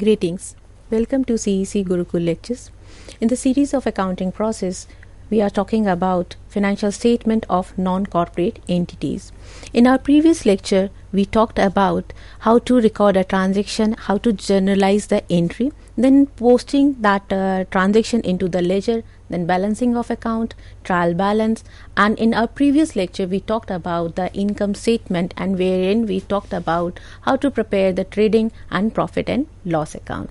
Greetings. Welcome to CEC Gurukul Lectures. In the series of accounting process, we are talking about financial statement of non-corporate entities. In our previous lecture, we talked about how to record a transaction, how to generalize the entry, then posting that transaction into the ledger, then balancing of account, trial balance, and in our previous lecture we talked about the income statement, and wherein we talked about how to prepare the trading and profit and loss account.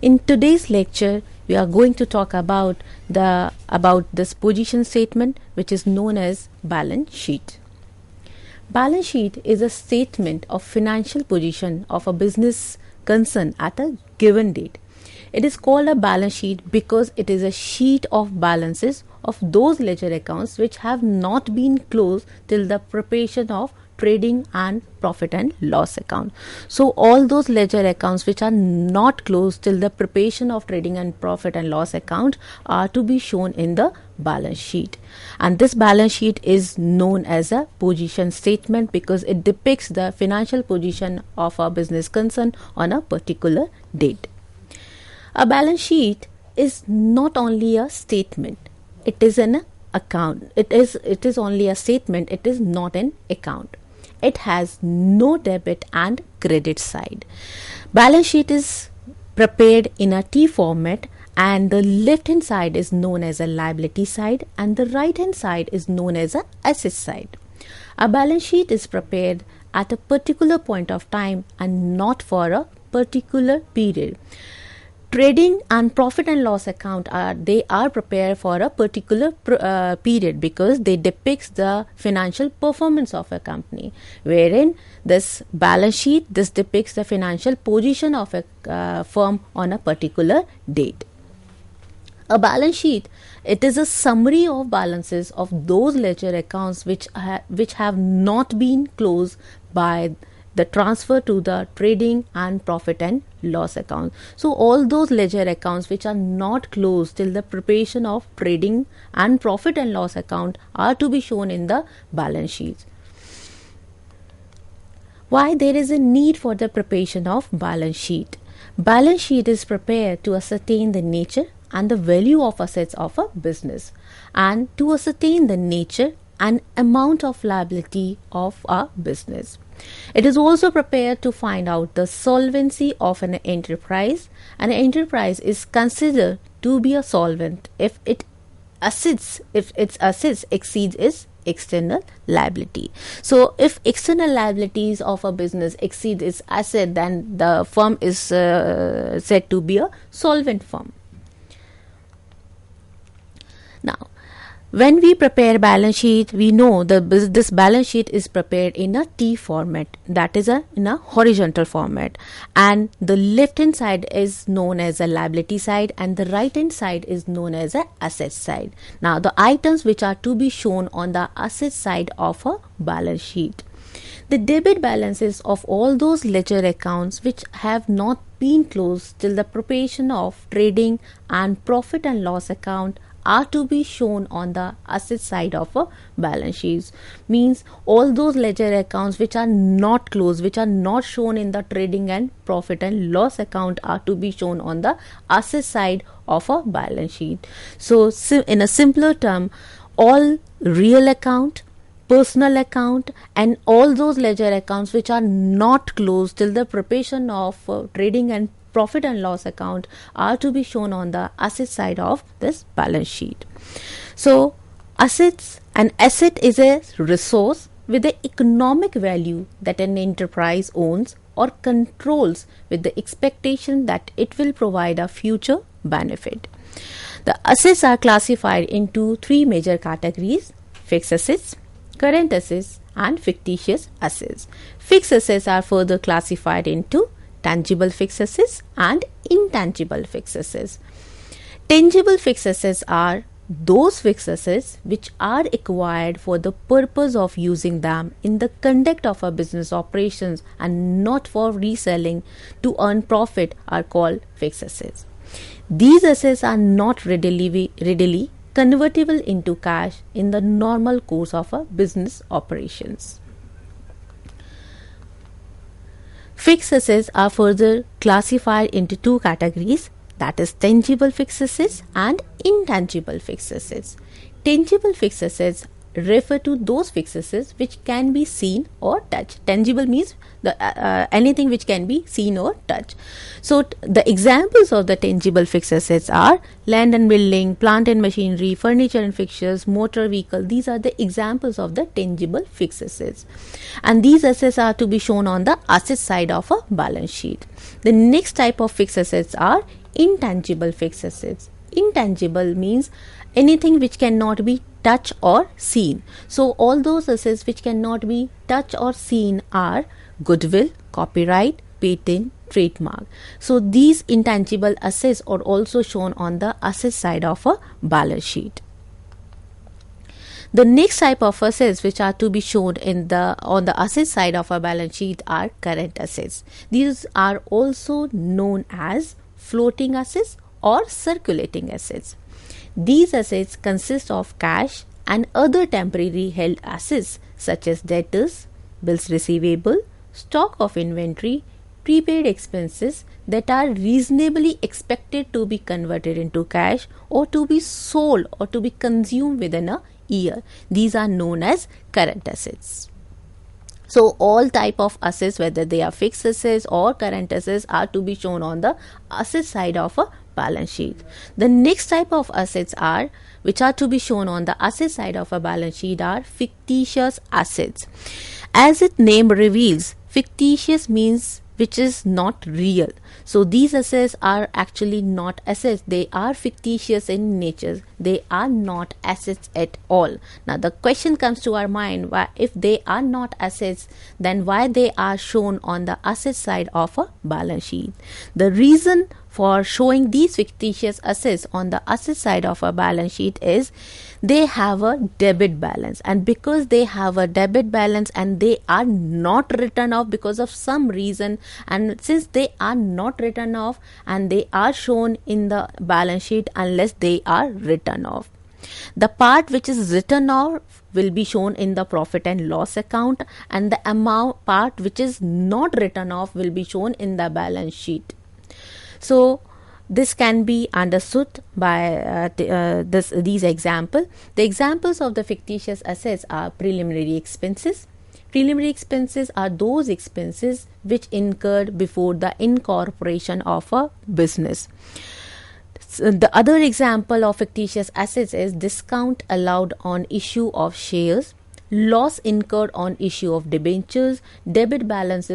In today's lecture we are going to talk about this position statement, which is known as balance sheet. Balance sheet is a statement of financial position of a business concern at a given date. It is called a balance sheet because it is a sheet of balances of those ledger accounts which have not been closed till the preparation of trading and profit and loss account. So all those ledger accounts which are not closed till the preparation of trading and profit and loss account are to be shown in the balance sheet, and this balance sheet is known as a position statement because it depicts the financial position of a business concern on a particular date. A balance sheet is not only a statement, it is an account. It is only a statement, it is not an account. It has no debit and credit side. Balance sheet is prepared in a T format, and the left hand side is known as a liability side and the right hand side is known as a asset side. A balance sheet is prepared at a particular point of time and not for a particular period. Trading and profit and loss account are prepared for a particular period because they depict the financial performance of a company, wherein this balance sheet depicts the financial position of a firm on a particular date. A balance sheet, it is a summary of balances of those ledger accounts which have not been closed by the transfer to the trading and profit and loss account. So all those ledger accounts which are not closed till the preparation of trading and profit and loss account are to be shown in the balance sheet. Why there is a need for the preparation of balance sheet? Balance sheet is prepared to ascertain the nature and the value of assets of a business, and to ascertain the nature and amount of liability of a business. It is also prepared to find out the solvency of an enterprise. An enterprise is considered to be a solvent if its assets exceeds its external liability. So if external liabilities of a business exceed its asset, then the firm is said to be a solvent firm. Now, when we prepare balance sheet, we know this balance sheet is prepared in a T format, that is in a horizontal format, and the left hand side is known as a liability side and the right hand side is known as a asset side. Now the items which are to be shown on the asset side of a balance sheet: the debit balances of all those ledger accounts which have not been closed till the preparation of trading and profit and loss account are to be shown on the asset side of a balance sheet. Means all those ledger accounts which are not closed, which are not shown in the trading and profit and loss account are to be shown on the asset side of a balance sheet. So in a simpler term, all real account, personal account and all those ledger accounts which are not closed till the preparation of trading and profit and loss account are to be shown on the asset side of this balance sheet. So an asset is a resource with the economic value that an enterprise owns or controls with the expectation that it will provide a future benefit. The assets are classified into three major categories: fixed assets, current assets and fictitious assets. Fixed assets are further classified into tangible fixed assets and intangible fixed assets. Tangible fixed assets are those fixed assets which are acquired for the purpose of using them in the conduct of a business operations and not for reselling to earn profit are called fixed assets. These assets are not readily convertible into cash in the normal course of a business operations. Fixed assets are further classified into two categories, that is tangible fixed assets and intangible fixed assets. Tangible fixed assets refer to those fixed assets which can be seen or touched. Tangible means anything which can be seen or touched. So the examples of the tangible fixed assets are land and building, plant and machinery, furniture and fixtures, motor vehicle. These are the examples of the tangible fixed assets, and these assets are to be shown on the asset side of a balance sheet. The next type of fixed assets are intangible fixed assets. Intangible means anything which cannot be touched or seen. So all those assets which cannot be touched or seen are goodwill, copyright, patent, trademark. So these intangible assets are also shown on the asset side of a balance sheet. The next type of assets which are to be shown on the asset side of a balance sheet are current assets. These are also known as floating assets or circulating assets. These assets consist of cash and other temporary held assets such as debtors, bills receivable, stock of inventory, prepaid expenses that are reasonably expected to be converted into cash or to be sold or to be consumed within a year. These are known as current assets. So all type of assets, whether they are fixed assets or current assets, are to be shown on the asset side of a balance sheet. The next type of assets which are to be shown on the asset side of a balance sheet are fictitious assets. As its name reveals, fictitious means which is not real. So these assets are actually not assets. They are fictitious in nature. They are not assets at all. Now the question comes to our mind, why, if they are not assets, then why they are shown on the asset side of a balance sheet? The reason for showing these fictitious assets on the asset side of a balance sheet is they have a debit balance, and because they have a debit balance and they are not written off because of some reason, and since they are not written off and they are shown in the balance sheet unless they are written off. The part which is written off will be shown in the profit and loss account, and the amount part which is not written off will be shown in the balance sheet. So this can be understood by these examples. The examples of the fictitious assets are preliminary expenses. Preliminary expenses are those expenses which incurred before the incorporation of a business. The other example of fictitious assets is discount allowed on issue of shares, loss incurred on issue of debentures, debit balance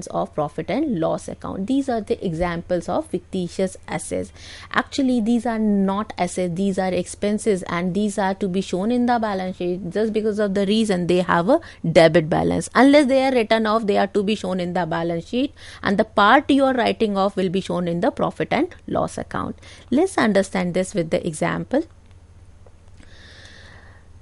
of profit and loss account. These are the examples of fictitious assets. Actually these are not assets, these are expenses, and these are to be shown in the balance sheet just because of the reason they have a debit balance. Unless they are written off, they are to be shown in the balance sheet, and the part you are writing off will be shown in the profit and loss account. Let's understand this with the example.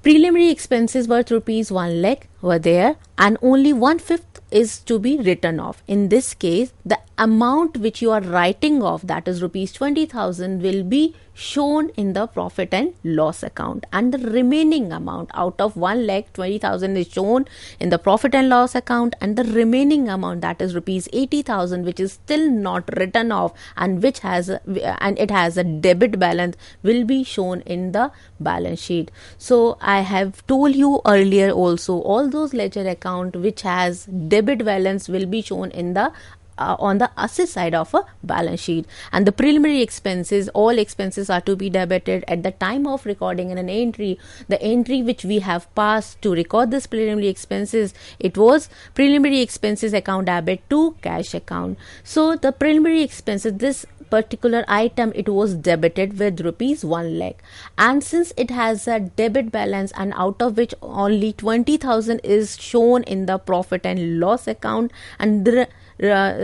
Preliminary expenses worth rupees 1 lakh were there, and only 1/5 is to be written off. In this case, the amount which you are writing off, that is rupees 20,000, will be shown in the profit and loss account, and the remaining amount out of 1 lakh 20,000 is shown in the profit and loss account, and the remaining amount, that is rupees 80,000, which is still not written off and which has it has a debit balance, will be shown in the balance sheet. So I have told you earlier also, all those ledger account which has debit balance will be shown in the on the asset side of a balance sheet. And the preliminary expenses, all expenses are to be debited at the time of recording in an entry. The entry which we have passed to record this preliminary expenses, it was preliminary expenses account debit to cash account. So the preliminary expenses, this particular item, it was debited with rupees 1 lakh, and since it has a debit balance, and out of which only 20,000 is shown in the profit and loss account, and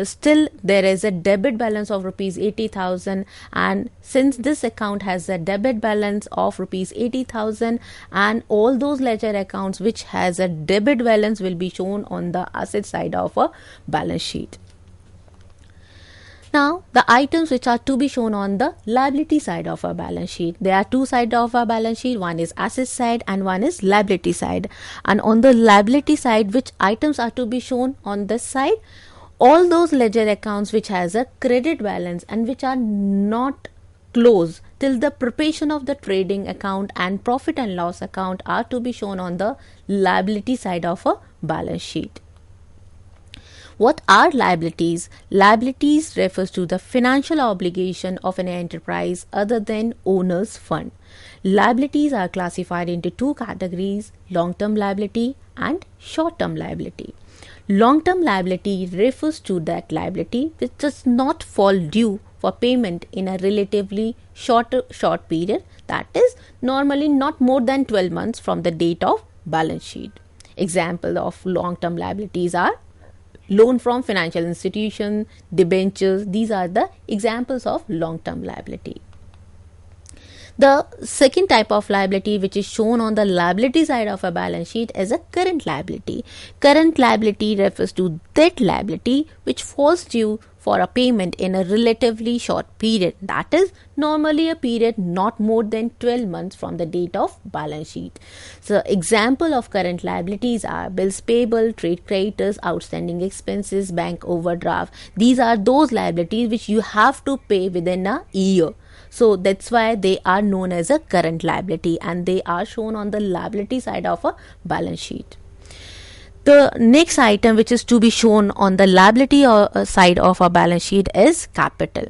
still there is a debit balance of rupees 80,000, and since this account has a debit balance of rupees 80,000, and all those ledger accounts which has a debit balance will be shown on the asset side of a balance sheet. Now, the items which are to be shown on the liability side of our balance sheet. There are two sides of our balance sheet. One is asset side and one is liability side. And on the liability side, which items are to be shown on this side? all those ledger accounts which has a credit balance and which are not closed till the preparation of the trading account and profit and loss account are to be shown on the liability side of a balance sheet. What are liabilities? Liabilities refers to the financial obligation of an enterprise other than owner's fund. Liabilities are classified into two categories: long-term liability and short-term liability. Long-term liability refers to that liability which does not fall due for payment in a relatively short period, that is normally not more than 12 months from the date of balance sheet. Example of long-term liabilities are loan from financial institution, debentures. These are the examples of long-term liability. The second type of liability which is shown on the liability side of a balance sheet is a current liability. Current liability refers to that liability which falls due for a payment in a relatively short period, that is normally a period not more than 12 months from the date of balance sheet. So example of current liabilities are bills payable, trade creditors, outstanding expenses, bank overdraft. These are those liabilities which you have to pay within a year. So that's why they are known as a current liability and they are shown on the liability side of a balance sheet. The next item which is to be shown on the liability side of a balance sheet is capital.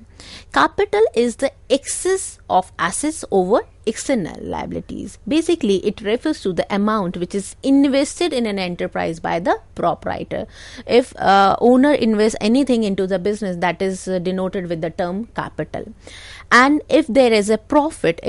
Capital is the excess of assets over external liabilities. Basically, it refers to the amount which is invested in an enterprise by the proprietor. If owner invests anything into the business, that is denoted with the term capital. And if there is a profit,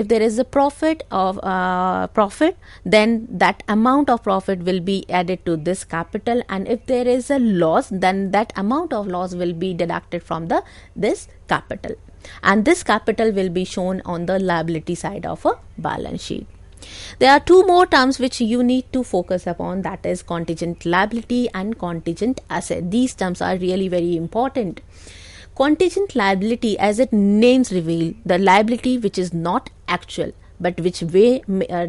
then that amount of profit will be added to this capital, and if there is a loss, then that amount of loss will be deducted from this capital, and this capital will be shown on the liability side of a balance sheet. There are two more terms which you need to focus upon, that is contingent liability and contingent asset. These terms are really very important. Contingent liability, as its names reveal, the liability which is not actual but which may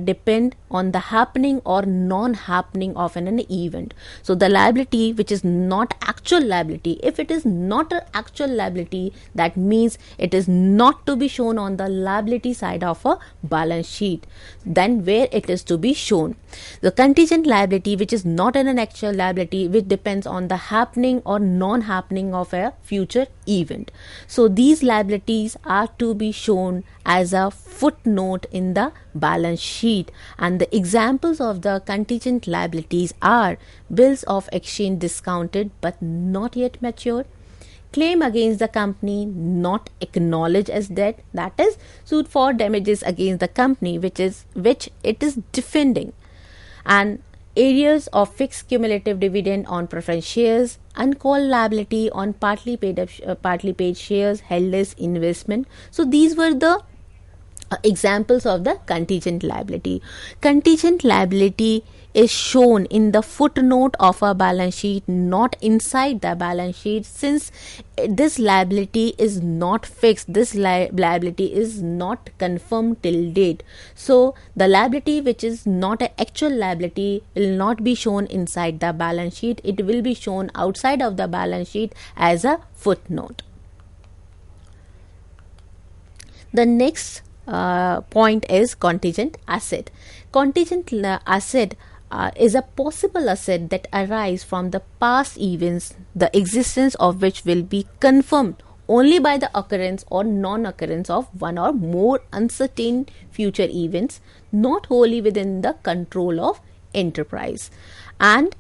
depend on the happening or non-happening of an event. So the liability which is not actual liability, if it is not an actual liability, that means it is not to be shown on the liability side of a balance sheet. Then where it is to be shown? The contingent liability which is not an actual liability, which depends on the happening or non-happening of a future event. So these liabilities are to be shown as a footnote in the balance sheet, and the examples of the contingent liabilities are bills of exchange discounted but not yet matured, claim against the company not acknowledged as debt, that is suit for damages against the company which it is defending, and areas of fixed cumulative dividend on preference shares, uncalled liability on partly paid shares held as investment. So these were the examples of the contingent liability. Contingent liability is shown in the footnote of a balance sheet, not inside the balance sheet, since this liability is not fixed, this liability is not confirmed till date. So the liability which is not an actual liability will not be shown inside the balance sheet, it will be shown outside of the balance sheet as a footnote. The next point is contingent asset. Contingent asset is a possible asset that arises from the past events, the existence of which will be confirmed only by the occurrence or non-occurrence of one or more uncertain future events, not wholly within the control of enterprise. And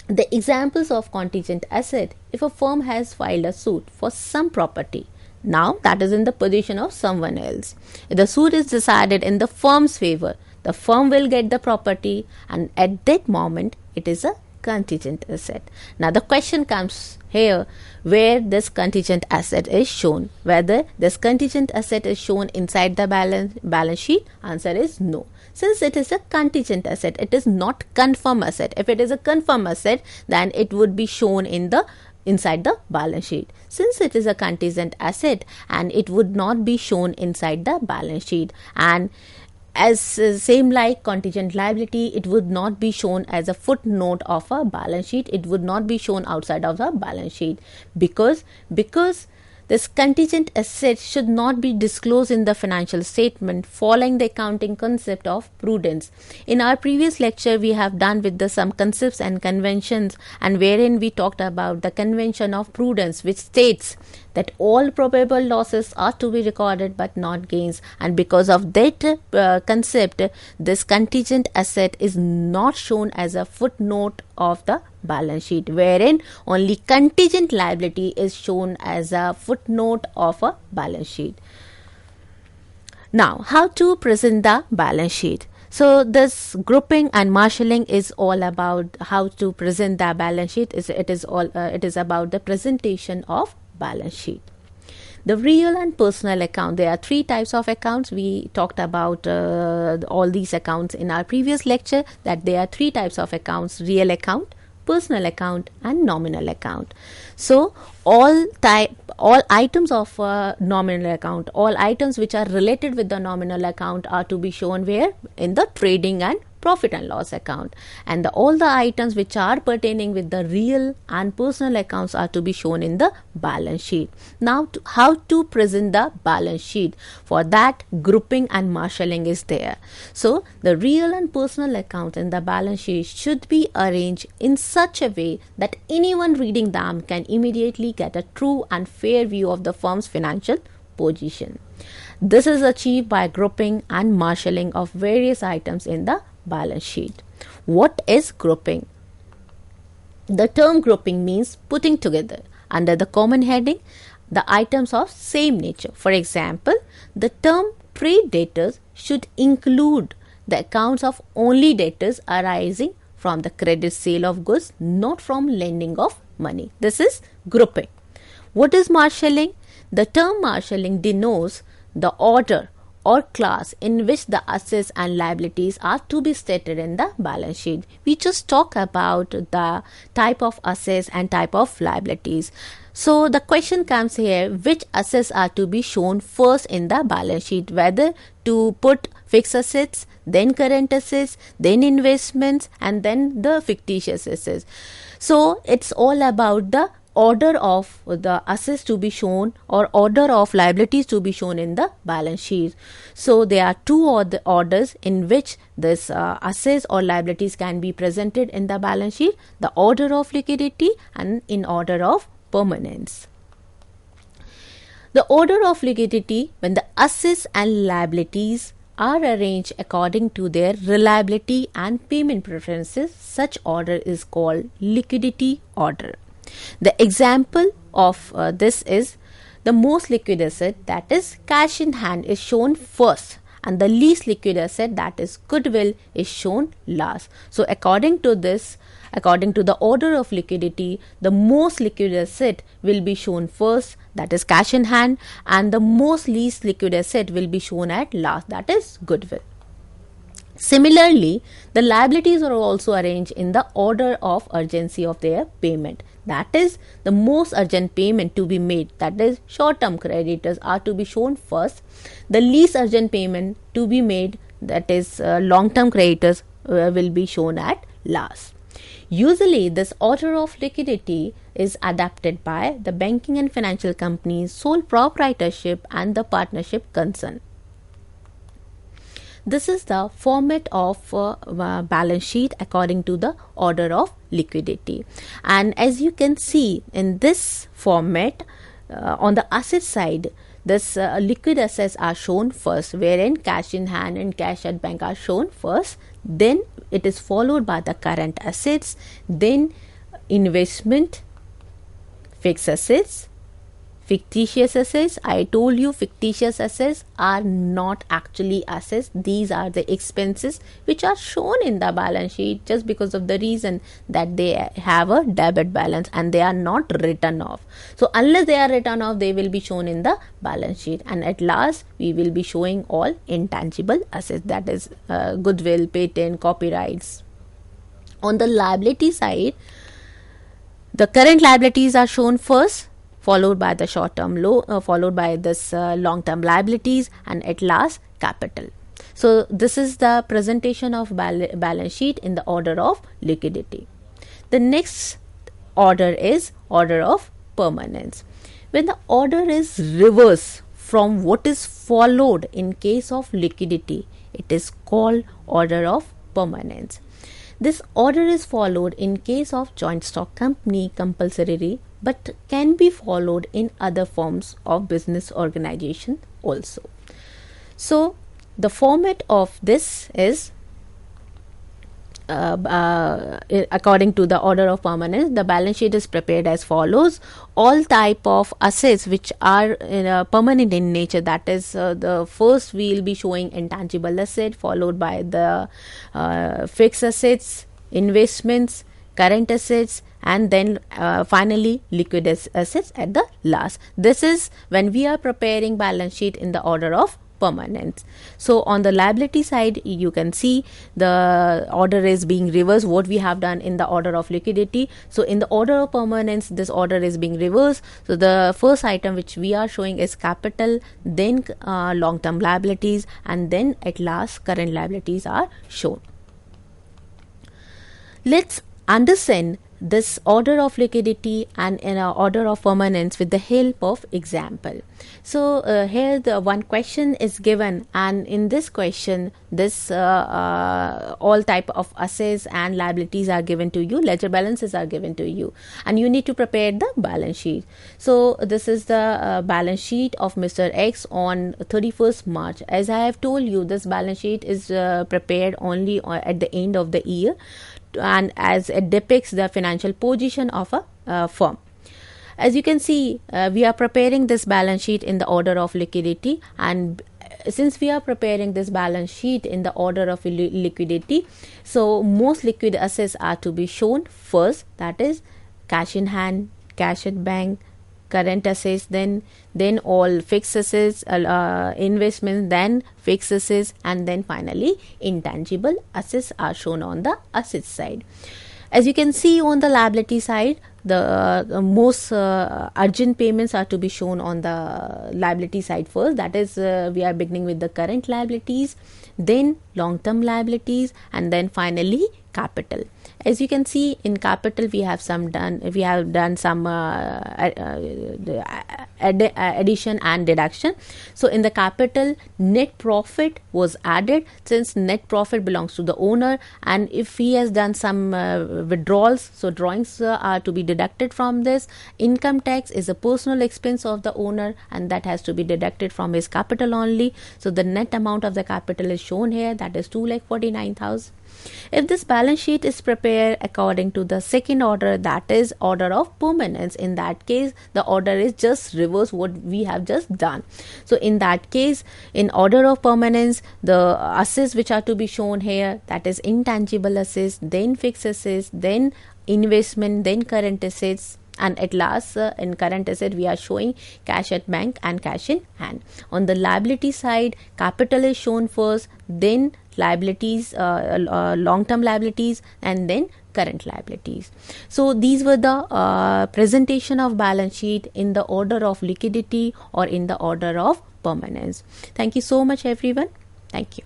the examples of contingent asset: if a firm has filed a suit for some property, now that is in the possession of someone else. If the suit is decided in the firm's favor, the firm will get the property, and at that moment it is a contingent asset. Now the question comes here, where this contingent asset is shown. Whether this contingent asset is shown inside the balance sheet? Answer is no. Since it is a contingent asset, it is not confirmed asset. If it is a confirmed asset, then it would be shown inside the balance sheet. Since it is a contingent asset, and it would not be shown inside the balance sheet, and As same like contingent liability, it would not be shown as a footnote of a balance sheet. It would not be shown outside of the balance sheet because this contingent asset should not be disclosed in the financial statement following the accounting concept of prudence. In our previous lecture, we have done with some concepts and conventions, and wherein we talked about the convention of prudence, which states that all probable losses are to be recorded but not gains, and because of that concept, this contingent asset is not shown as a footnote of the balance sheet, wherein only contingent liability is shown as a footnote of a balance sheet. Now, how to present the balance sheet? So this grouping and marshalling is all about how to present the balance sheet. It is about the presentation of balance sheet. The real and personal account. There are three types of accounts. We talked about all these accounts in our previous lecture, that there are three types of accounts: real account, personal account, and nominal account. So all items of nominal account, all items which are related with the nominal account are to be shown where? In the trading and profit and loss account, and all the items which are pertaining with the real and personal accounts are to be shown in the balance sheet. Now, how to present the balance sheet? For that, grouping and marshalling is there. So the real and personal accounts in the balance sheet should be arranged in such a way that anyone reading them can immediately get a true and fair view of the firm's financial position. This is achieved by grouping and marshalling of various items in the balance sheet. What is grouping? The term grouping means putting together under the common heading the items of same nature. For example, the term trade debtors should include the accounts of only debtors arising from the credit sale of goods, not from lending of money. This is grouping. What is marshalling? The term marshalling denotes the order or class in which the assets and liabilities are to be stated in the balance sheet. We just talk about the type of assets and type of liabilities. So the question comes here, which assets are to be shown first in the balance sheet, whether to put fixed assets, then current assets, then investments, and then the fictitious assets. So it's all about the order of the assets to be shown or order of liabilities to be shown in the balance sheet. So there are two orders in which this assets or liabilities can be presented in the balance sheet: the order of liquidity and in order of permanence. The order of liquidity, when the assets and liabilities are arranged according to their reliability and payment preferences, such order is called liquidity order. The example of this is the most liquid asset, that is cash in hand, is shown first, and the least liquid asset, that is goodwill, is shown last. So according to the order of liquidity, the most liquid asset will be shown first, that is cash in hand, and the most least liquid asset will be shown at last, that is goodwill. Similarly, the liabilities are also arranged in the order of urgency of their payment. That is, the most urgent payment to be made, that is short-term creditors, are to be shown first. The least urgent payment to be made, that is long-term creditors, will be shown at last. Usually, this order of liquidity is adopted by the banking and financial companies, sole proprietorship, and the partnership concern. This is the format of balance sheet according to the order of liquidity. And as you can see in this format, on the asset side, this liquid assets are shown first, wherein cash in hand and cash at bank are shown first. Then it is followed by the current assets, then investment, fixed assets, fictitious assets. I told you fictitious assets are not actually assets. These are the expenses which are shown in the balance sheet just because of the reason that they have a debit balance and they are not written off. So unless they are written off, they will be shown in the balance sheet. And at last, we will be showing all intangible assets, that is goodwill, patent, copyrights. On the liability side, the current liabilities are shown first, followed by the short-term followed by this long-term liabilities, and at last capital. So this is the presentation of balance sheet in the order of liquidity. The next order is order of permanence. When the order is reverse from what is followed in case of liquidity, it is called order of permanence. This order is followed in case of joint stock company compulsorily, but can be followed in other forms of business organization also. So the format of this is according to the order of permanence. The balance sheet is prepared as follows: all type of assets which are permanent in nature, that is the first we will be showing intangible asset, followed by the fixed assets, investments, current assets, and then finally liquid assets at the last. This is when we are preparing balance sheet in the order of permanence. So on the liability side, you can see the order is being reversed, what we have done in the order of liquidity. So in the order of permanence, this order is being reversed. So the first item which we are showing is capital, then long-term liabilities, and then at last current liabilities are shown. Let's understand this order of liquidity and in our order of permanence with the help of example. So here the one question is given, and in this question this all type of assets and liabilities are given to you, ledger balances are given to you, and you need to prepare the balance sheet. So this is the balance sheet of Mr. X on 31st March. As I have told you, this balance sheet is prepared only at the end of the year, and as it depicts the financial position of a firm. As you can see, we are preparing this balance sheet in the order of liquidity, and since we are preparing this balance sheet in the order of liquidity, so most liquid assets are to be shown first, that is cash in hand, cash at bank, current assets, then all fixed assets, investments, then fixed assets, and then finally intangible assets are shown on the asset side. As you can see on the liability side, the most urgent payments are to be shown on the liability side first, that is we are beginning with the current liabilities, then long-term liabilities, and then finally capital. As you can see, in capital we have done some addition and deduction. So in the capital, net profit was added, since net profit belongs to the owner, and if he has done some withdrawals, so drawings are to be deducted from this. Income tax is a personal expense of the owner, and that has to be deducted from his capital only. So the net amount of the capital is shown here, that is 2,49,000. If this balance sheet is prepared according to the second order, that is order of permanence, in that case the order is just reverse what we have just done. So in that case, in order of permanence, the assets which are to be shown here, that is intangible assets, then fixed assets, then investment, then current assets, and at last in current asset we are showing cash at bank and cash in hand. On the liability side, capital is shown first, then liabilities, long-term liabilities, and then current liabilities. So these were the presentation of balance sheet in the order of liquidity or in the order of permanence. Thank you so much everyone. Thank you.